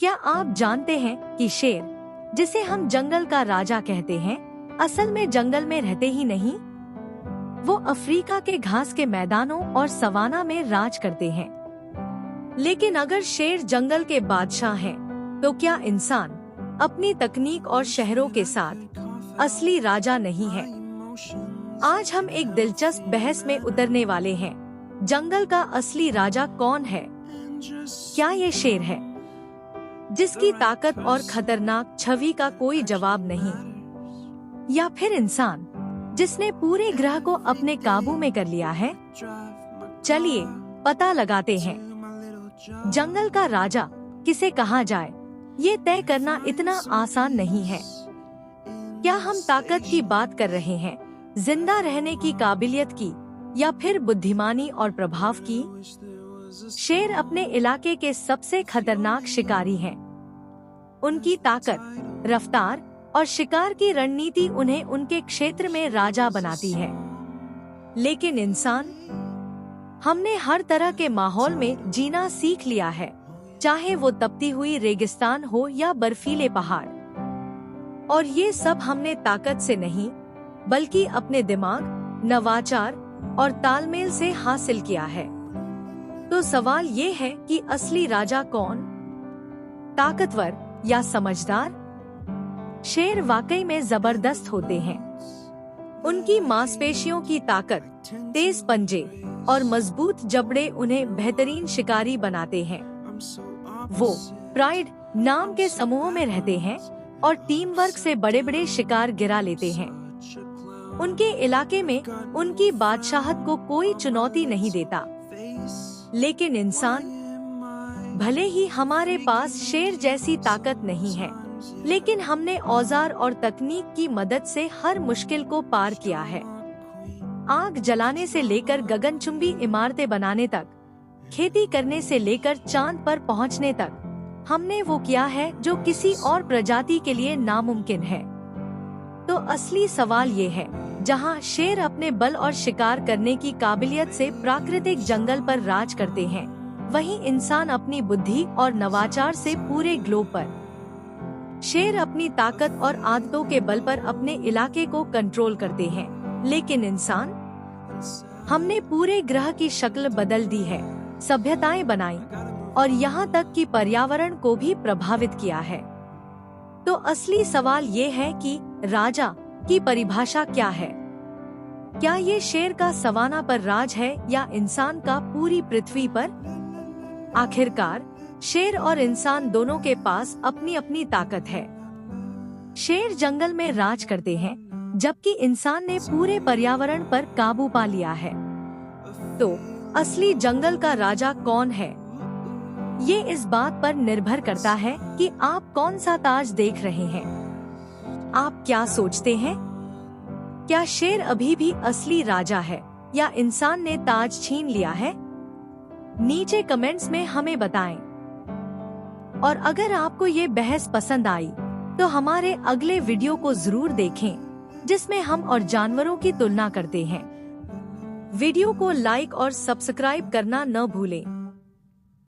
क्या आप जानते हैं कि शेर, जिसे हम जंगल का राजा कहते हैं, असल में जंगल में रहते ही नहीं, वो अफ्रीका के घास के मैदानों और सवाना में राज करते हैं। लेकिन अगर शेर जंगल के बादशाह हैं, तो क्या इंसान अपनी तकनीक और शहरों के साथ असली राजा नहीं है? आज हम एक दिलचस्प बहस में उतरने वाले हैं। जंगल का असली राजा कौन है? क्या ये शेर है, जिसकी ताकत और खतरनाक छवि का कोई जवाब नहीं, या फिर इंसान, जिसने पूरे ग्रह को अपने काबू में कर लिया है? चलिए पता लगाते हैं। जंगल का राजा किसे कहा जाए, ये तय करना इतना आसान नहीं है। क्या हम ताकत की बात कर रहे हैं, जिंदा रहने की काबिलियत की, या फिर बुद्धिमानी और प्रभाव की? शेर अपने इलाके के सबसे खतरनाक शिकारी हैं। उनकी ताकत, रफ्तार और शिकार की रणनीति उन्हें उनके क्षेत्र में राजा बनाती है। लेकिन इंसान, हमने हर तरह के माहौल में जीना सीख लिया है, चाहे वो तपती हुई रेगिस्तान हो या बर्फीले पहाड़। और ये सब हमने ताकत से नहीं, बल्कि अपने दिमाग, नवाचार और तालमेल से हासिल किया है। तो सवाल ये है कि असली राजा कौन? ताकतवर या समझदार? शेर वाकई में जबरदस्त होते हैं। उनकी मांसपेशियों की ताकत, तेज पंजे और मजबूत जबड़े उन्हें बेहतरीन शिकारी बनाते हैं। वो प्राइड नाम के समूहों में रहते हैं और टीम वर्क से बड़े बड़े शिकार गिरा लेते हैं। उनके इलाके में उनकी बादशाहत को कोई चुनौती नहीं देता। लेकिन इंसान, भले ही हमारे पास शेर जैसी ताकत नहीं है, लेकिन हमने औजार और तकनीक की मदद से हर मुश्किल को पार किया है। आग जलाने से लेकर गगनचुंबी इमारतें बनाने तक, खेती करने से लेकर चांद पर पहुंचने तक, हमने वो किया है जो किसी और प्रजाति के लिए नामुमकिन है। तो असली सवाल ये है, जहां शेर अपने बल और शिकार करने की काबिलियत से प्राकृतिक जंगल पर राज करते हैं, वहीं इंसान अपनी बुद्धि और नवाचार से पूरे ग्लोब पर। शेर अपनी ताकत और आदतों के बल पर अपने इलाके को कंट्रोल करते हैं, लेकिन इंसान, हमने पूरे ग्रह की शक्ल बदल दी है, सभ्यताएं बनाई और यहाँ तक कि पर्यावरण को भी प्रभावित किया है। तो असली सवाल ये है कि राजा की परिभाषा क्या है? क्या ये शेर का सवाना पर राज है या इंसान का पूरी पृथ्वी पर? आखिरकार शेर और इंसान दोनों के पास अपनी अपनी ताकत है। शेर जंगल में राज करते हैं, जबकि इंसान ने पूरे पर्यावरण पर काबू पा लिया है। तो असली जंगल का राजा कौन है? ये इस बात पर निर्भर करता है कि आप कौन सा ताज देख रहे हैं। आप क्या सोचते हैं? क्या शेर अभी भी असली राजा है, या इंसान ने ताज छीन लिया है? नीचे कमेंट्स में हमें बताएं। और अगर आपको ये बहस पसंद आई, तो हमारे अगले वीडियो को जरूर देखें, जिसमें हम और जानवरों की तुलना करते हैं। वीडियो को लाइक और सब्सक्राइब करना न भूलें।